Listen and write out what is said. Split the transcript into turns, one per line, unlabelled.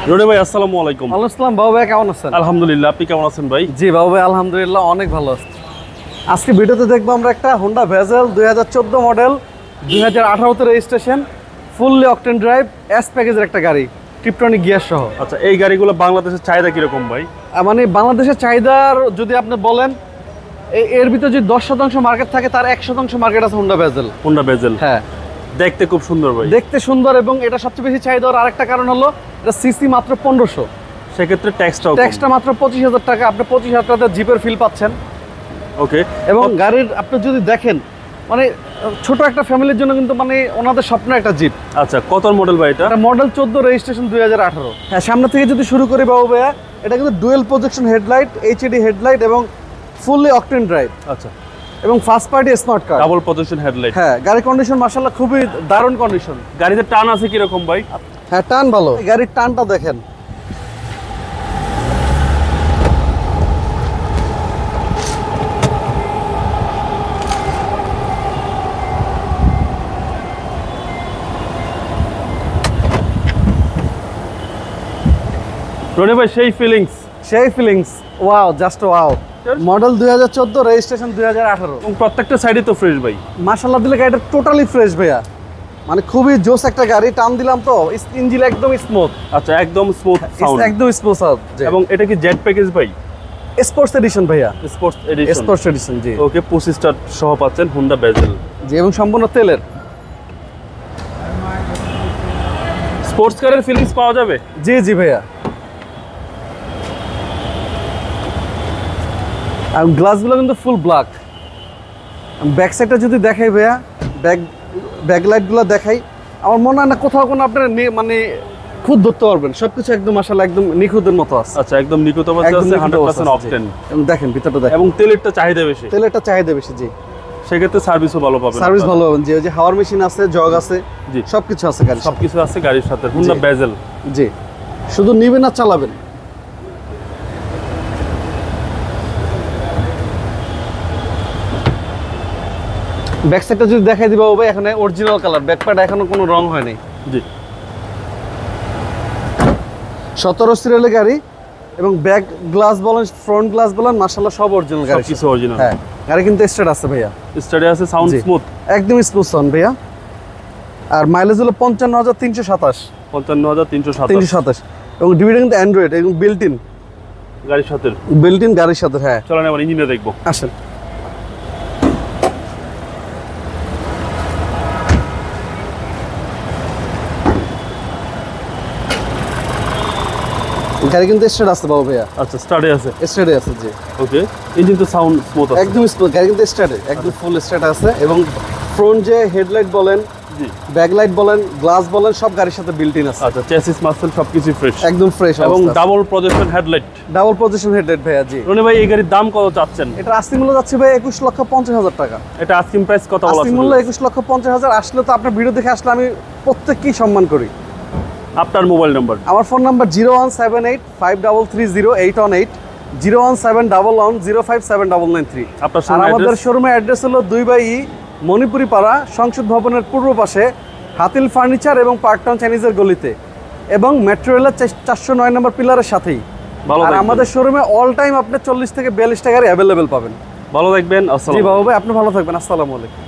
রনি ভাই আসসালামু আলাইকুম।
ওয়ালাইকুম আসসালাম। বাবু ভাই কেমন আছেন?
আলহামদুলিল্লাহ, আপনি কেমন আছেন ভাই?
জি বাবু ভাই আলহামদুলিল্লাহ অনেক ভালো আছি। আজকে ভিডিওতে দেখবো আমরা একটা Honda bezel 2014 model, 2018 registration, fully octane drive, S প্যাকেজের একটা গাড়ি, টিপটনিক গিয়ার সহ।
আচ্ছা, এই গাড়িগুলো বাংলাদেশের চাহিদা কিরকম ভাই?
মানে বাংলাদেশের চাহিদার যদি আপনি বলেন, এর ভিতরে যদি 10% মার্কেট থাকে, তার 1% মার্কেট আছে হোন্ডা ভেজেল।
হোন্ডা ভেজেল,
হ্যাঁ,
দেখতে খুব সুন্দর ভাই।
দেখতে সুন্দর, এবং এটা সবচেয়ে বেশি চাহিদার আরেকটা কারণ হলো এটা সিসি মাত্র 1500।
সেক্ষেত্রে
ট্যাক্সটা মাত্র 25,000 টাকা। আপনি 25,000 টাকা জিপের ফিল পাচ্ছেন।
ওকে,
এবং গাড়ির আপনি যদি দেখেন, মানে ছোট একটা ফ্যামিলির জন্য কিন্তু মানে ওনাদের স্বপ্ন একটা জিপ।
আচ্ছা, কত মডেল ভাই এটা?
Model 14, registration 2018। হ্যাঁ, সামনে থেকে যদি শুরু করি বাবু ভাইয়া, এটা কিন্তু dual projection headlight, HD headlight এবং ফুললি অকটেন ড্রাইভ।
আচ্ছা,
এবং first party smart card,
double position headlight.
হ্যাঁ, গাড়ির কন্ডিশন মাশাআল্লাহ খুবই দারুণ কন্ডিশন।
গাড়িতে টান আছে কিরকম ভাই?
হ্যাঁ, টান ভালো। গাড়ির টানটা দেখেন।
রনি ভাই সেই
feelings wow, just wow. Model 2014, registration 2018।
এবং প্রত্যেকটা সাইডে তো ফ্রেশ ভাই।
মাশাআল্লাহ দিলে গাড়িটা টোটালি ফ্রেশ ভাইয়া, মানে খুবই জোস একটা গাড়ি। টান দিলাম তো ইঞ্জিন একদম স্মুথ।
আচ্ছা, একদম স্মুথ সাউন্ড,
একদম স্মুথ সাউন্ড।
এবং এটা কি জেড প্যাকেজ ভাই?
স্পোর্টস এডিশন ভাইয়া,
স্পোর্টস এডিশন
জি।
ওকে, 25 স্টার সহ পাচ্ছেন হোন্ডা ভেজেল
জি, এবং সম্পূর্ণ তেলের।
স্পোর্টস কারের ফিলিংস পাওয়া যাবে।
জি জি ভাইয়া। আর গ্লাসগুলো কিন্তু ফুল ব্ল্যাক। ব্যাক সাইডটা যদি দেখাই ভাইয়া, ব্যাক লাইটগুলো দেখাই, আমার মনে হয় না কোথাও কোনো আপনার মানে খুদ ধরতে পারবেন। সবকিছু একদম মাশাআল্লাহ একদম নিখুঁতের মতো আছে।
আচ্ছা, একদম নিখুঁত অবস্থায় আছে, 100% অকটেন।
এবং দেখেন ভিতরটা দেখেন,
এবং তেলেরটা চাহিদা বেশি।
তেলেরটা চাহিদা বেশি। জি,
সেক্ষেত্রে সার্ভিসও ভালো পাবেন।
সার্ভিস ভালো পাবেন। যে ওই যে হাওয়ার মেশিন আছে, জগ আছে,
জি,
সবকিছু আছে গাড়ি,
সবকিছু আছে গাড়ির সাথে। হোন্ডা ভেজেল,
জি, শুধু নিবেন আর চালাবেন। ব্যাক সাইডটা যদি দেখাই দিবা ভাই, এখানে অরিজিনাল কালার, ব্যাক প্যাড এখনো কোনো রং হয়নি।
জি,
17 সিরিয়ালের গাড়ি, এবং ব্যাক গ্লাস বলেন, ফ্রন্ট গ্লাস বলেন, মাশাআল্লাহ সব অরিজিনাল গাড়ি,
সবকিছু অরিজিনাল।
হ্যাঁ, গাড়ি কিন্তু স্টার্ট আছে ভাইয়া,
স্টাডি আছে, সাউন্ড স্মুথ,
একদম স্মুথ সাউন্ড ভাইয়া। আর মাইলেজ হলো 55,327।
55,327।
এবং ডিভিডি কিন্তু অ্যান্ড্রয়েড এবং বিল্ট ইন গাড়ির সাথে। হ্যাঁ,
চলেন এবার ইঞ্জিনে দেখবো।
আসেন। গাড়ি কিন্তু স্টার্ট আছে বাবু ভাইয়া।
আচ্ছা, স্টাডি আছে,
স্টার্টে আছে, জি।
ওকে, ইঞ্জিন তো সাউন্ড স্মুথ আছে,
একদম স্মুথ। গাড়ি কিন্তু স্টার্টে একদম ফুল স্টার্ট আছে। এবং ফ্রন্ট যে হেডলাইট বলেন,
জি,
ব্যাকলাইট বলেন, গ্লাস বলেন, সব গাড়ির সাথে বিল্ট ইন আছে।
আচ্ছা, চেসিস মাসেল সবকিছু ফ্রেশ,
একদম ফ্রেশ।
এবং double projection headlight,
double position headlight ভাইয়া, জি।
রনি ভাই, এই গাড়ির দাম কত চাচ্ছেন?
এটা আস্তি মূল্য যাচ্ছে ভাই 21,50,000 টাকা।
এটা আস্কিং প্রাইস কত বলা
আস্তি মূল্য 21,50,000। আসলে তো আপনার ভিডিও দেখে আসলে আমি প্রত্যেককেই সম্মান করি।
আপনার মোবাইল নাম্বার?
আমার ফোন নাম্বার 01785330818, 01711057993।
আপনার
আর আমাদের শোরুমের অ্যাড্রেস হলো 2/E মণিপুরি পাড়া, সংসদ ভবনের পূর্ব পাশে, হাতিল ফার্নিচার এবং পার্কটাউন চাইনিজের গলিতে, এবং মেট্রো রেলের 409 নম্বর পিলারের সাথেই। আর আমাদের শোরুমে অল টাইম আপনি 40 থেকে 42 টাকার অ্যাভেলেবেল পাবেন।
ভালো থাকবেন। আসসালাম।
জি বাবু ভাই, আপনি ভালো থাকবেন। আসসালামু আলাইকুম।